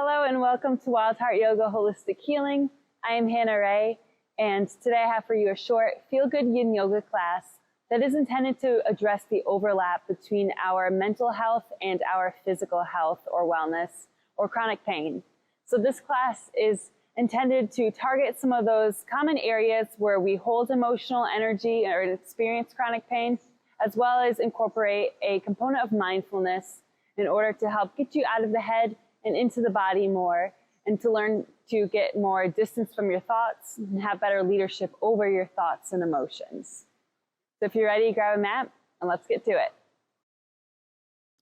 Hello and welcome to Wild Heart Yoga Holistic Healing. I am Hannah Ray, and today I have for you a short feel-good yin yoga class that is intended to address the overlap between our mental health and our physical health or wellness or chronic pain. So this class is intended to target some of those common areas where we hold emotional energy or experience chronic pain, as well as incorporate a component of mindfulness in order to help get you out of the head and into the body more, and to learn to get more distance from your thoughts and have better leadership over your thoughts and emotions. So if you're ready, grab a mat and let's get to it.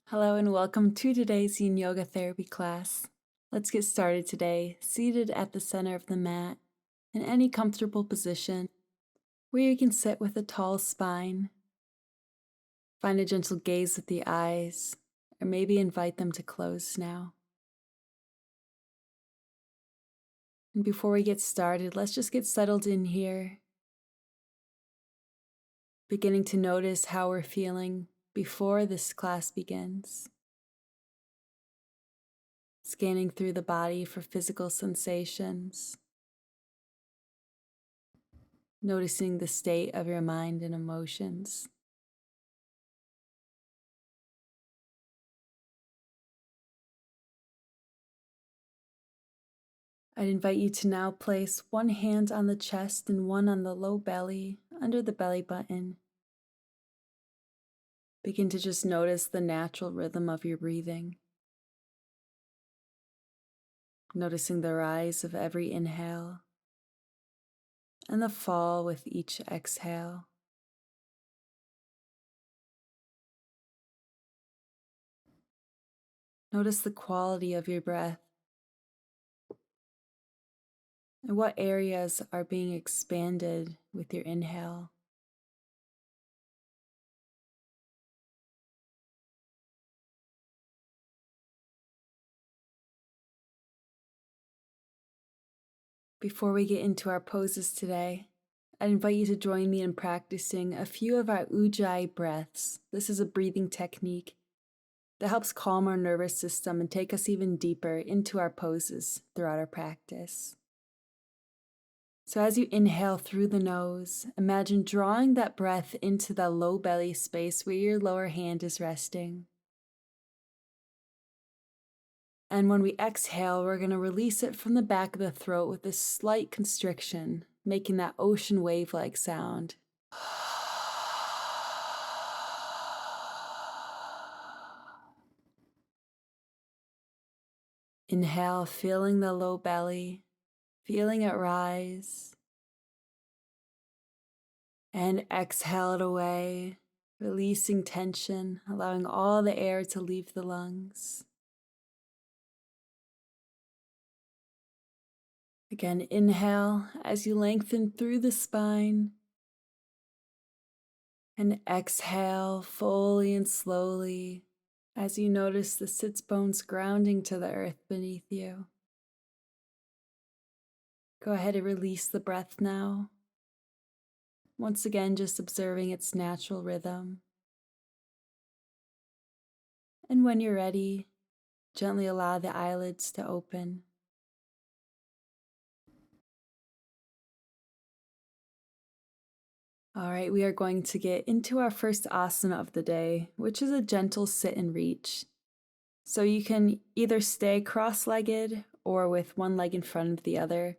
Hello and welcome to today's Yin Yoga Therapy class. Let's get started today, seated at the center of the mat in any comfortable position where you can sit with a tall spine. Find a gentle gaze with the eyes, or maybe invite them to close now. And before we get started, let's just get settled in here, beginning to notice how we're feeling before this class begins. Scanning through the body for physical sensations, noticing the state of your mind and emotions. I'd invite you to now place one hand on the chest and one on the low belly, under the belly button. Begin to just notice the natural rhythm of your breathing. Noticing the rise of every inhale and the fall with each exhale. Notice the quality of your breath and what areas are being expanded with your inhale. Before we get into our poses today, I'd invite you to join me in practicing a few of our Ujjayi breaths. This is a breathing technique that helps calm our nervous system and take us even deeper into our poses throughout our practice. So as you inhale through the nose, imagine drawing that breath into the low belly space where your lower hand is resting. And when we exhale, we're going to release it from the back of the throat with a slight constriction, making that ocean wave-like sound. Inhale, feeling the low belly, feeling it rise. And exhale it away, releasing tension, allowing all the air to leave the lungs. Again, inhale as you lengthen through the spine. And exhale fully and slowly as you notice the sits bones grounding to the earth beneath you. Go ahead and release the breath now. Once again, just observing its natural rhythm. And when you're ready, gently allow the eyelids to open. All right, we are going to get into our first asana of the day, which is a gentle sit and reach. So you can either stay cross-legged or with one leg in front of the other.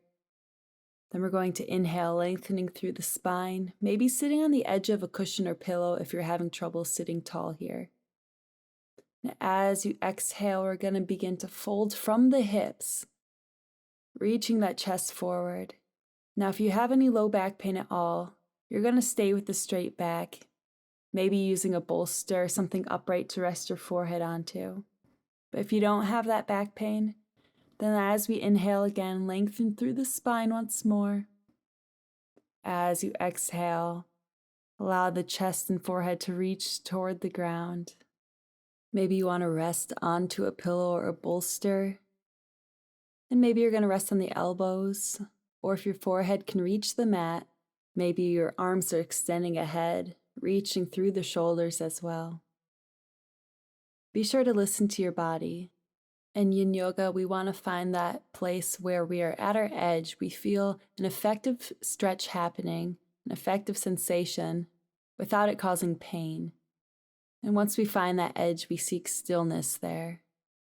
Then we're going to inhale, lengthening through the spine, maybe sitting on the edge of a cushion or pillow if you're having trouble sitting tall here. And as you exhale, we're going to begin to fold from the hips, reaching that chest forward. Now, if you have any low back pain at all, you're going to stay with the straight back, maybe using a bolster or something upright to rest your forehead onto. But if you don't have that back pain, then as we inhale again, lengthen through the spine once more. As you exhale, allow the chest and forehead to reach toward the ground. Maybe you want to rest onto a pillow or a bolster. And maybe you're going to rest on the elbows, or if your forehead can reach the mat, maybe your arms are extending ahead, reaching through the shoulders as well. Be sure to listen to your body In Yin Yoga, we want to find that place where we are at our edge. We feel an effective stretch happening, an effective sensation, without it causing pain. And once we find that edge, we seek stillness there,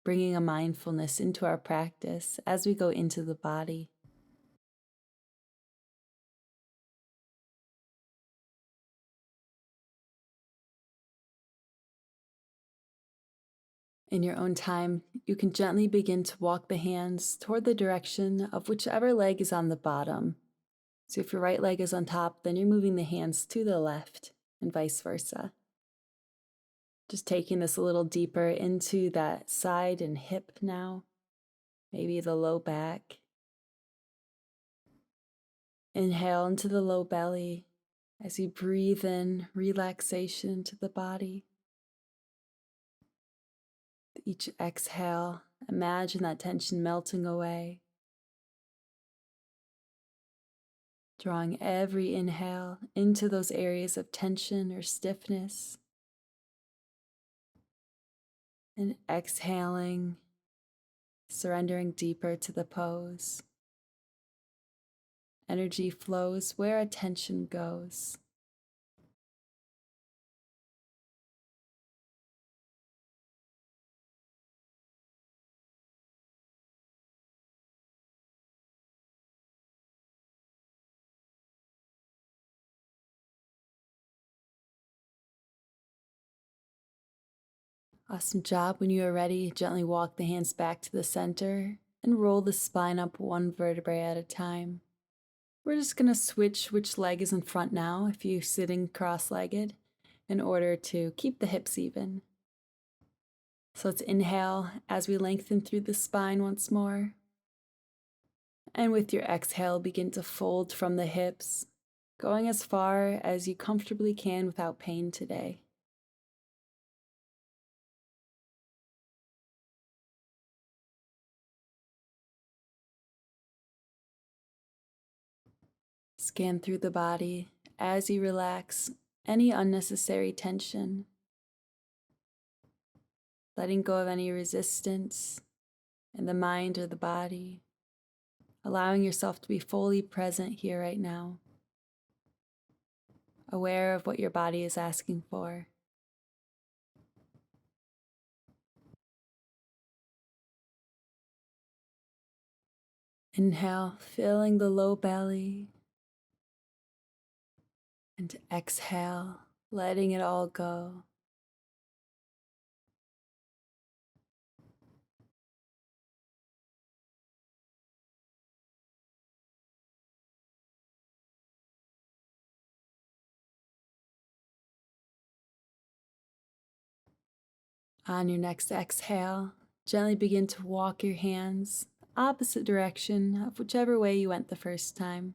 bringing a mindfulness into our practice as we go into the body. In your own time, you can gently begin to walk the hands toward the direction of whichever leg is on the bottom. So if your right leg is on top, then you're moving the hands to the left and vice versa. Just taking this a little deeper into that side and hip now, maybe the low back. Inhale into the low belly as you breathe in relaxation to the body. Each exhale, imagine that tension melting away. Drawing every inhale into those areas of tension or stiffness. And exhaling, surrendering deeper to the pose. Energy flows where attention goes. Awesome job. When you are ready, gently walk the hands back to the center and roll the spine up one vertebrae at a time. We're just going to switch which leg is in front now if you're sitting cross-legged in order to keep the hips even. So let's inhale as we lengthen through the spine once more. And with your exhale, begin to fold from the hips, going as far as you comfortably can without pain today. Scan through the body as you relax any unnecessary tension, letting go of any resistance in the mind or the body, allowing yourself to be fully present here right now, aware of what your body is asking for. Inhale, filling the low belly, and exhale, letting it all go. On your next exhale, gently begin to walk your hands opposite direction of whichever way you went the first time.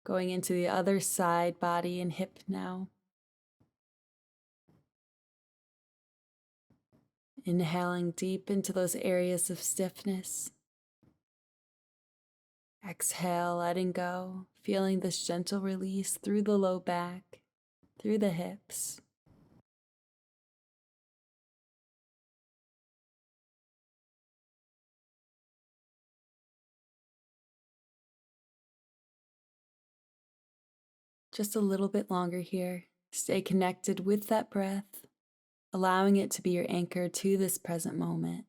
Going into the other side, body and hip now. Inhaling deep into those areas of stiffness. Exhale, letting go, feeling this gentle release through the low back, through the hips. Just a little bit longer here. Stay connected with that breath, allowing it to be your anchor to this present moment.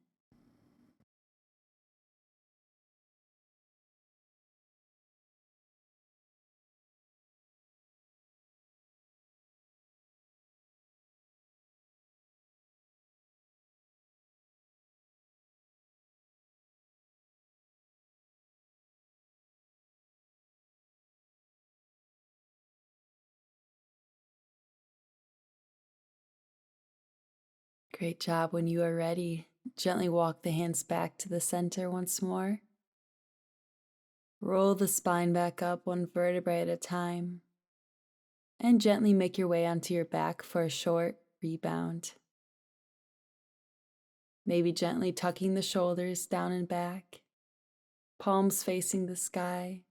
Great job. When you are ready, gently walk the hands back to the center once more. Roll the spine back up one vertebrae at a time. And gently make your way onto your back for a short rebound. Maybe gently tucking the shoulders down and back, palms facing the sky.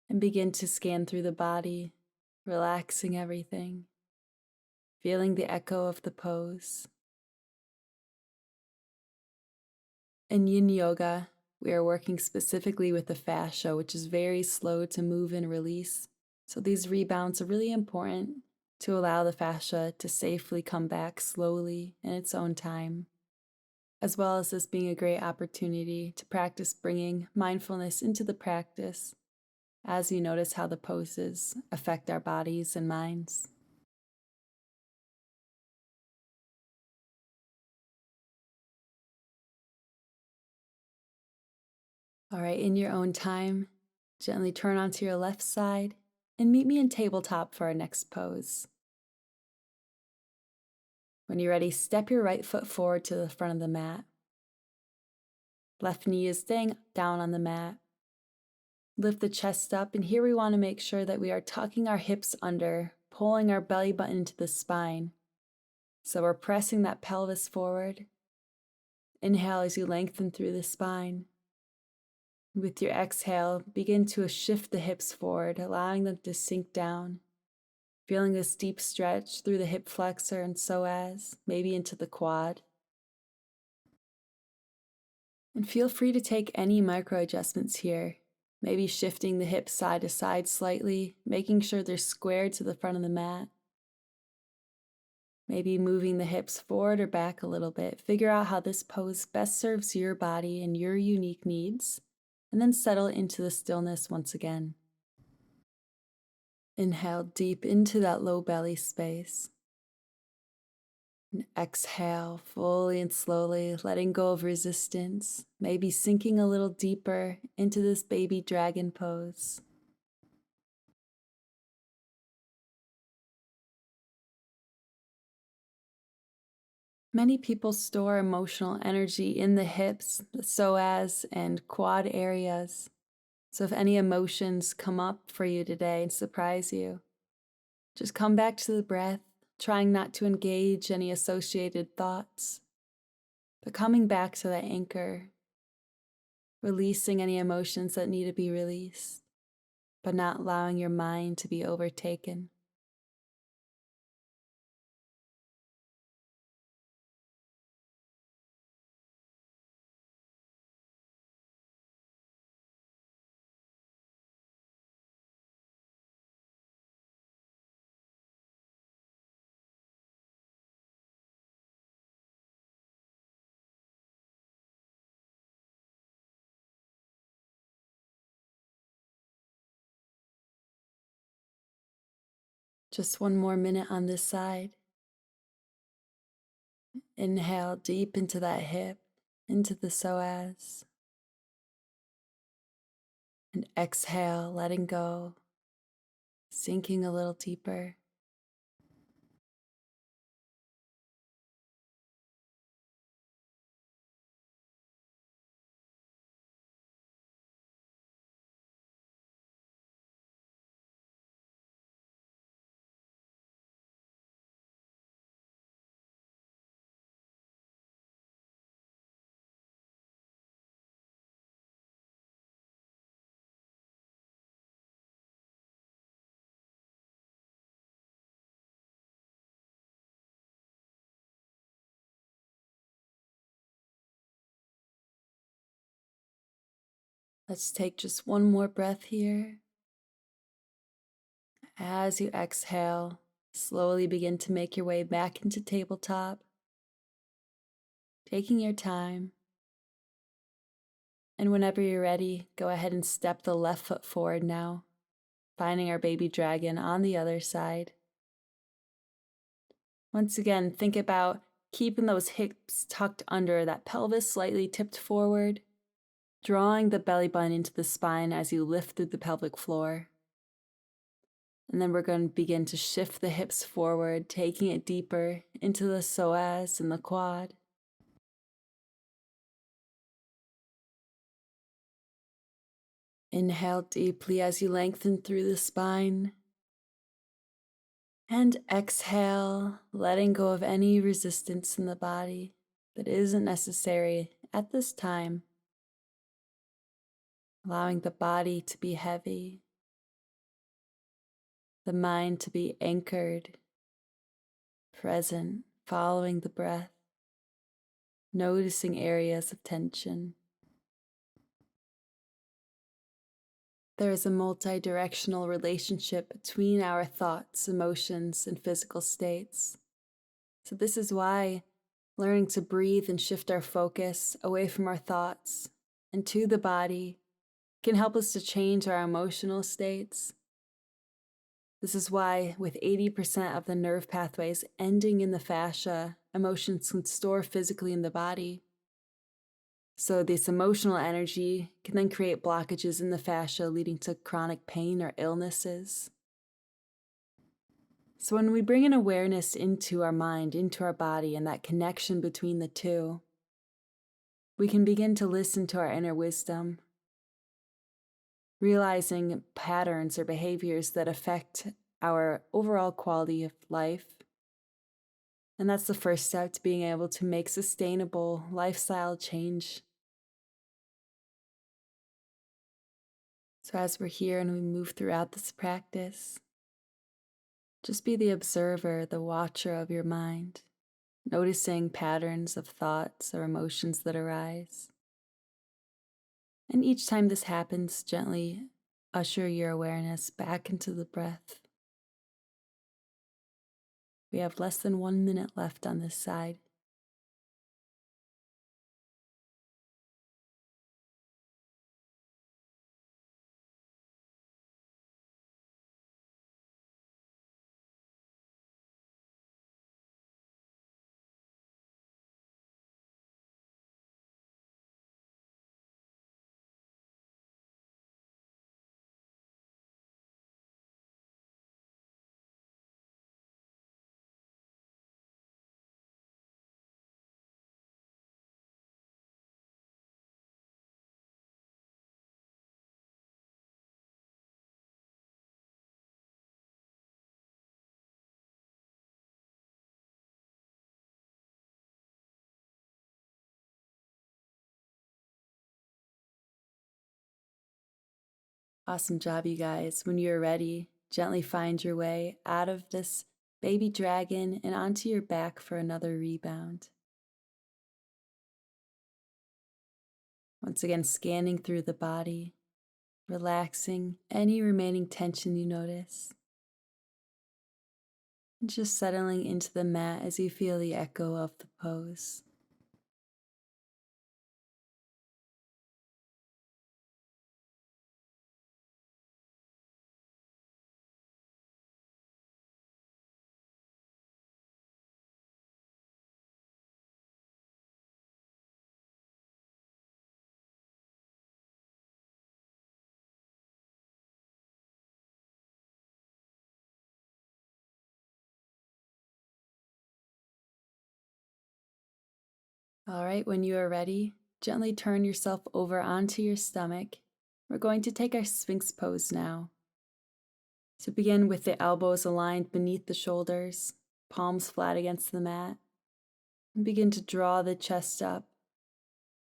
And begin to scan through the body, relaxing everything, feeling the echo of the pose. In Yin Yoga, we are working specifically with the fascia, which is very slow to move and release. So these rebounds are really important to allow the fascia to safely come back slowly in its own time, as well as this being a great opportunity to practice bringing mindfulness into the practice as you notice how the poses affect our bodies and minds. All right, in your own time, gently turn onto your left side and meet me in tabletop for our next pose. When you're ready, step your right foot forward to the front of the mat. Left knee is staying down on the mat. Lift the chest up, and here we want to make sure that we are tucking our hips under, pulling our belly button into the spine. So we're pressing that pelvis forward. Inhale as you lengthen through the spine. With your exhale, begin to shift the hips forward, allowing them to sink down. Feeling this deep stretch through the hip flexor and psoas, maybe into the quad. And feel free to take any micro adjustments here. Maybe shifting the hips side to side slightly, making sure they're squared to the front of the mat. Maybe moving the hips forward or back a little bit. Figure out how this pose best serves your body and your unique needs, and then settle into the stillness once again. Inhale deep into that low belly space. And exhale fully and slowly, letting go of resistance, maybe sinking a little deeper into this baby dragon pose. Many people store emotional energy in the hips, the psoas, and quad areas. So if any emotions come up for you today and surprise you, just come back to the breath, trying not to engage any associated thoughts, but coming back to that anchor, releasing any emotions that need to be released, but not allowing your mind to be overtaken. Just one more minute on this side. Inhale deep into that hip, into the psoas. And exhale, letting go, sinking a little deeper. Let's take just one more breath here. As you exhale, slowly begin to make your way back into tabletop, taking your time. And whenever you're ready, go ahead and step the left foot forward now, finding our baby dragon on the other side. Once again, think about keeping those hips tucked under, that pelvis slightly tipped forward, drawing the belly button into the spine as you lift through the pelvic floor. And then we're going to begin to shift the hips forward, taking it deeper into the psoas and the quad. Inhale deeply as you lengthen through the spine. And exhale, letting go of any resistance in the body that isn't necessary at this time. Allowing the body to be heavy, the mind to be anchored, present, following the breath. noticing areas of tension. There is a multi-directional relationship between our thoughts, emotions, and physical states. So this is why learning to breathe and shift our focus away from our thoughts and to the body can help us to change our emotional states. This is why, with 80% of the nerve pathways ending in the fascia, emotions can store physically in the body. So this emotional energy can then create blockages in the fascia, leading to chronic pain or illnesses. So when we bring an awareness into our mind, into our body, and that connection between the two, we can begin to listen to our inner wisdom, realizing patterns or behaviors that affect our overall quality of life. And that's the first step to being able to make sustainable lifestyle change. So as we're here and we move throughout this practice, just be the observer, the watcher of your mind, noticing patterns of thoughts or emotions that arise. And each time this happens, gently usher your awareness back into the breath. We have less than 1 minute left on this side. Awesome job, you guys. When you're ready, gently find your way out of this baby dragon and onto your back for another rebound. Once again, scanning through the body, relaxing any remaining tension you notice, and just settling into the mat as you feel the echo of the pose. All right, when you are ready, gently turn yourself over onto your stomach. We're going to take our Sphinx pose now. So begin with the elbows aligned beneath the shoulders, palms flat against the mat, and begin to draw the chest up.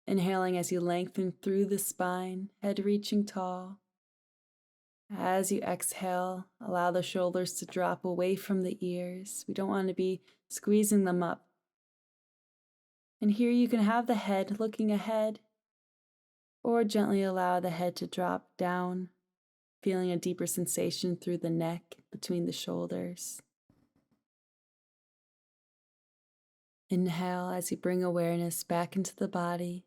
Inhaling as you lengthen through the spine, head reaching tall. As you exhale, allow the shoulders to drop away from the ears. We don't want to be squeezing them up. And here you can have the head looking ahead, or gently allow the head to drop down, feeling a deeper sensation through the neck, between the shoulders. Inhale as you bring awareness back into the body.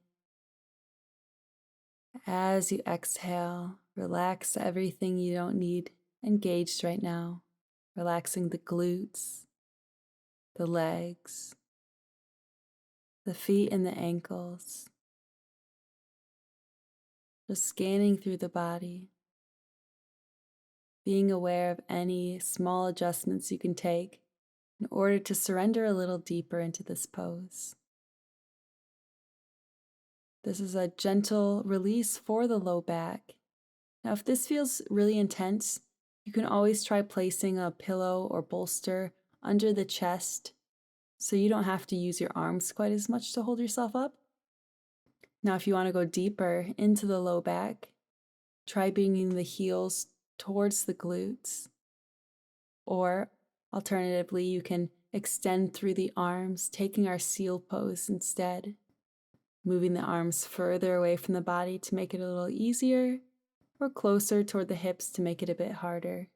As you exhale, relax everything you don't need engaged right now, relaxing the glutes, the legs, the feet and the ankles. Just scanning through the body, being aware of any small adjustments you can take in order to surrender a little deeper into this pose. This is a gentle release for the low back. Now, if this feels really intense, you can always try placing a pillow or bolster under the chest so you don't have to use your arms quite as much to hold yourself up. Now, if you want to go deeper into the low back, try bringing the heels towards the glutes. Or alternatively, you can extend through the arms, taking our seal pose instead. moving the arms further away from the body to make it a little easier, or closer toward the hips to make it a bit harder.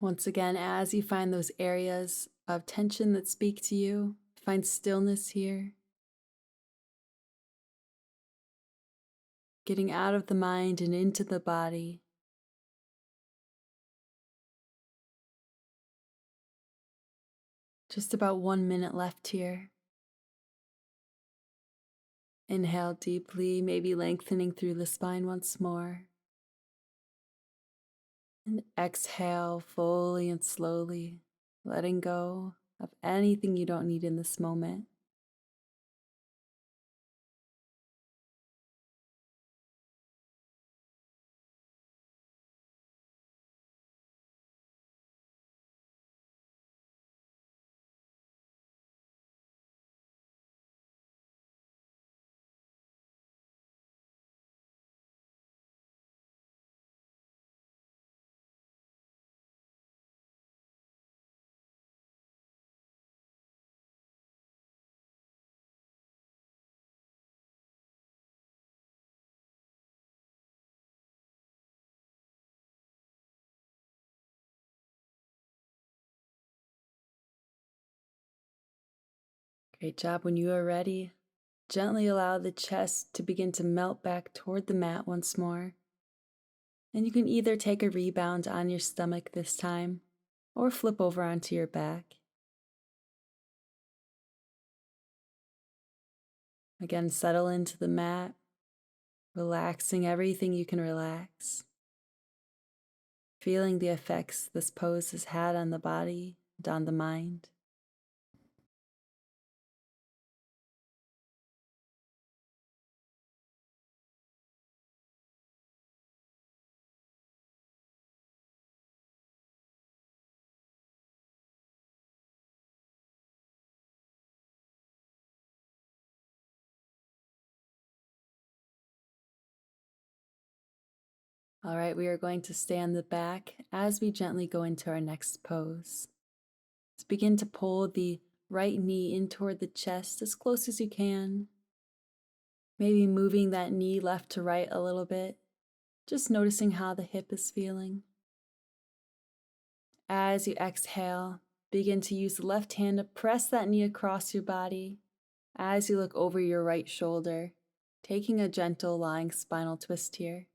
Once again, as you find those areas of tension that speak to you, find stillness here. Getting out of the mind and into the body. Just about 1 minute left here. Inhale deeply, maybe lengthening through the spine once more. And exhale fully and slowly, letting go of anything you don't need in this moment. Great job. When you are ready, gently allow the chest to begin to melt back toward the mat once more. And you can either take a rebound on your stomach this time, or flip over onto your back. Again, settle into the mat, relaxing everything you can relax. Feeling the effects this pose has had on the body and on the mind. All right, we are going to stay on the back as we gently go into our next pose. Let's begin to pull the right knee in toward the chest as close as you can. Maybe moving that knee left to right a little bit, just noticing how the hip is feeling. As you exhale, begin to use the left hand to press that knee across your body as you look over your right shoulder, taking a gentle lying spinal twist here.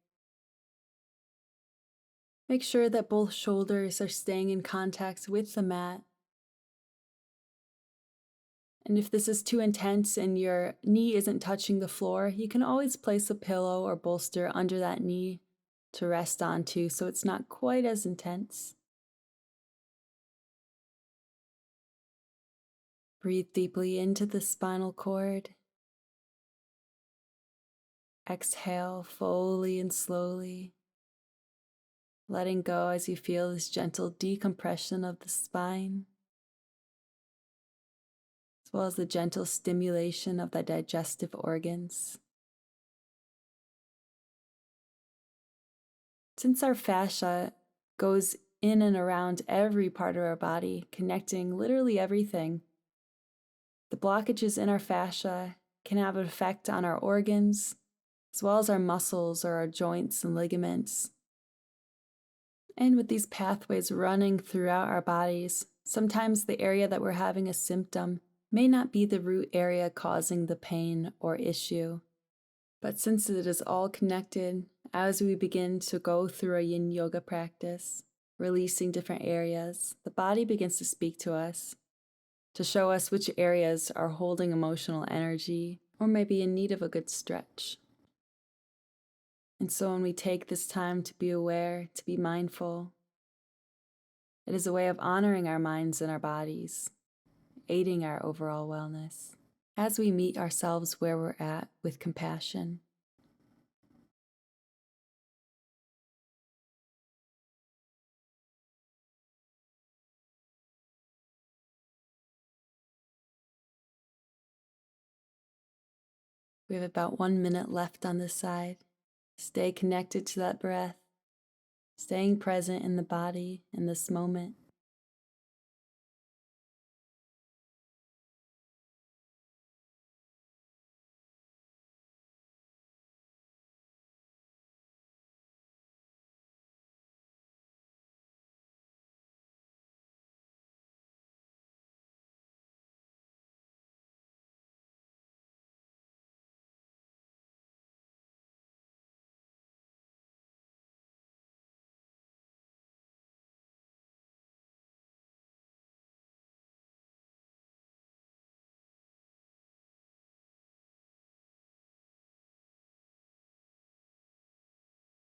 Make sure that both shoulders are staying in contact with the mat. And if this is too intense and your knee isn't touching the floor, you can always place a pillow or bolster under that knee to rest onto so it's not quite as intense. Breathe deeply into the spinal cord. Exhale fully and slowly, letting go as you feel this gentle decompression of the spine, as well as the gentle stimulation of the digestive organs. Since our fascia goes in and around every part of our body, connecting literally everything, the blockages in our fascia can have an effect on our organs, as well as our muscles or our joints and ligaments. And with these pathways running throughout our bodies, sometimes the area that we're having a symptom may not be the root area causing the pain or issue. But since it is all connected, as we begin to go through a Yin Yoga practice, releasing different areas, the body begins to speak to us, to show us which areas are holding emotional energy or maybe in need of a good stretch. And so when we take this time to be aware, to be mindful, it is a way of honoring our minds and our bodies, aiding our overall wellness, as we meet ourselves where we're at with compassion. We have about 1 minute left on this side. Stay connected to that breath, staying present in the body in this moment.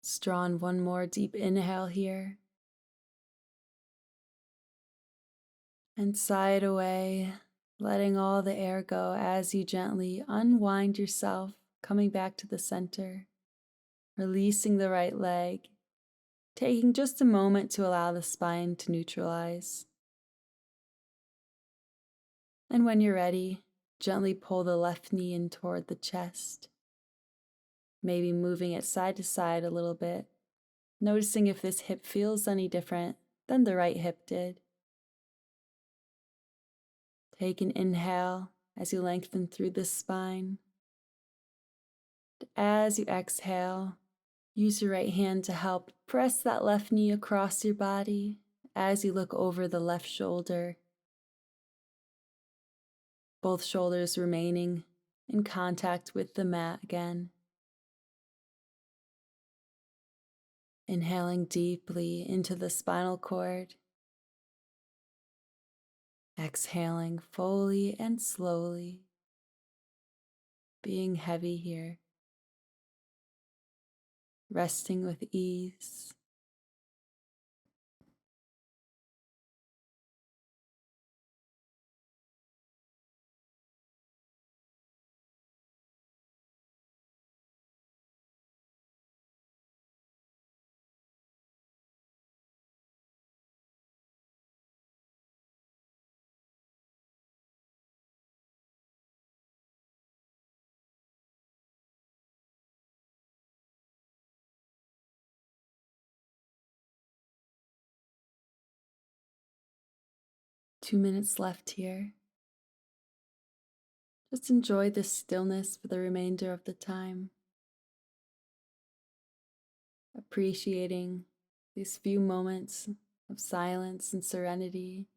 Let's draw on one more deep inhale here. And sigh it away, letting all the air go as you gently unwind yourself, coming back to the center, releasing the right leg, taking just a moment to allow the spine to neutralize. And when you're ready, gently pull the left knee in toward the chest, maybe moving it side to side a little bit, noticing if this hip feels any different than the right hip did. Take an inhale as you lengthen through the spine. As you exhale, use your right hand to help press that left knee across your body as you look over the left shoulder. Both shoulders remaining in contact with the mat again. Inhaling deeply into the spinal cord. Exhaling fully and slowly, being heavy here. Resting with ease. Two minutes left here. Just enjoy this stillness for the remainder of the time. Appreciating these few moments of silence and serenity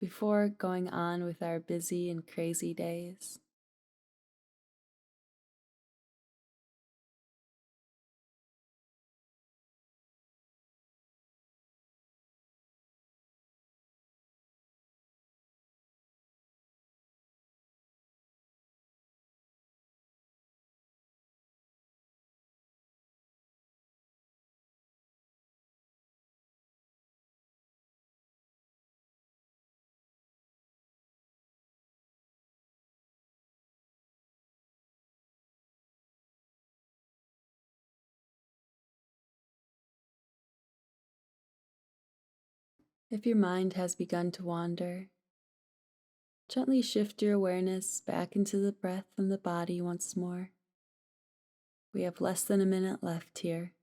before going on with our busy and crazy days. If your mind has begun to wander, gently shift your awareness back into the breath and the body once more. We have less than a minute left here.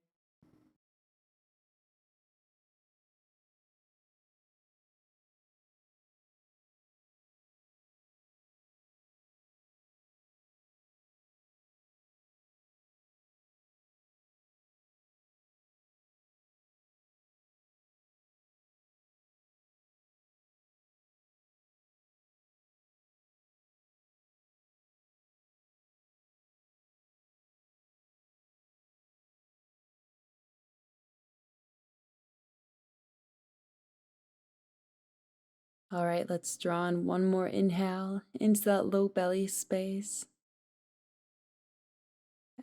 All right, let's draw on one more inhale into that low belly space.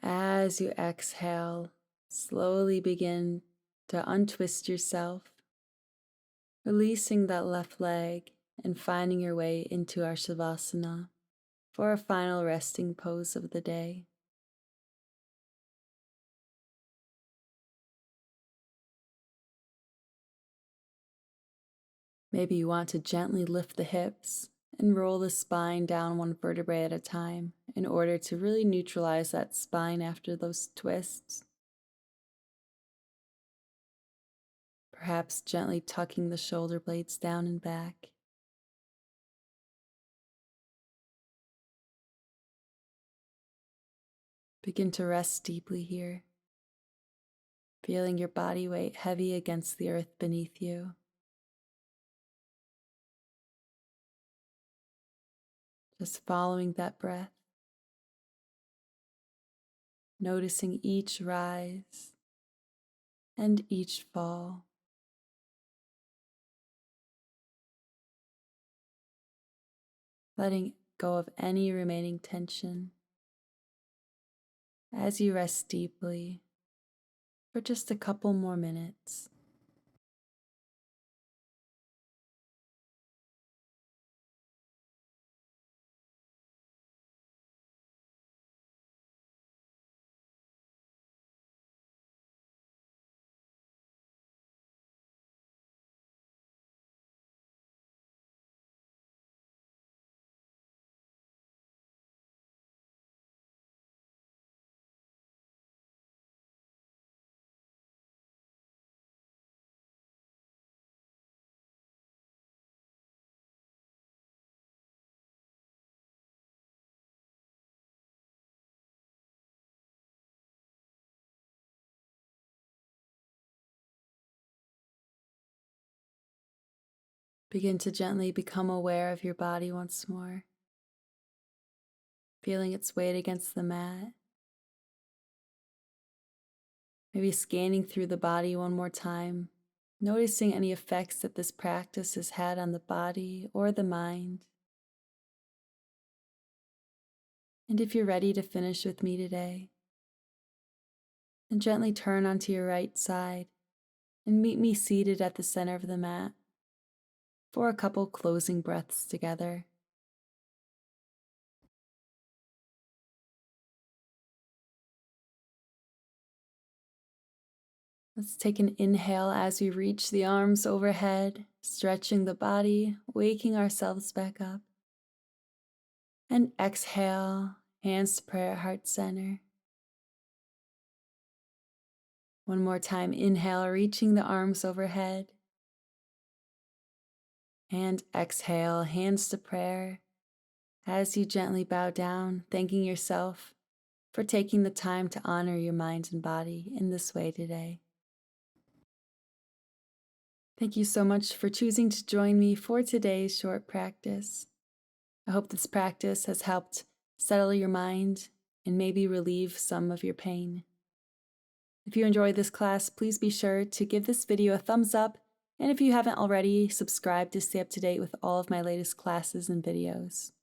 As you exhale, slowly begin to untwist yourself, releasing that left leg and finding your way into our Savasana for a final resting pose of the day. Maybe you want to gently lift the hips and roll the spine down one vertebrae at a time in order to really neutralize that spine after those twists. Perhaps gently tucking the shoulder blades down and back. Begin to rest deeply here, feeling your body weight heavy against the earth beneath you. Just following that breath, noticing each rise and each fall. Letting go of any remaining tension as you rest deeply for just a couple more minutes. Begin to gently become aware of your body once more, feeling its weight against the mat. Maybe scanning through the body one more time, noticing any effects that this practice has had on the body or the mind. And if you're ready to finish with me today, then gently turn onto your right side and meet me seated at the center of the mat for a couple closing breaths together. Let's take an inhale as we reach the arms overhead, stretching the body, waking ourselves back up. And exhale, hands to prayer, heart center. One more time, inhale, reaching the arms overhead. And exhale, hands to prayer, as you gently bow down, thanking yourself for taking the time to honor your mind and body in this way today. Thank you so much for choosing to join me for today's short practice. I hope this practice has helped settle your mind and maybe relieve some of your pain. If you enjoyed this class, please be sure to give this video a thumbs up, and if you haven't already, subscribe to stay up to date with all of my latest classes and videos.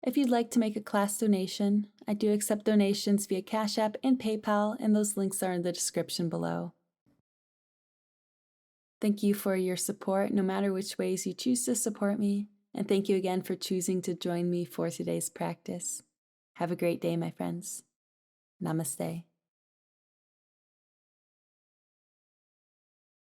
If you'd like to make a class donation, I do accept donations via Cash App and PayPal, and those links are in the description below. Thank you for your support, no matter which ways you choose to support me, and thank you again for choosing to join me for today's practice. Have a great day, my friends. Namaste.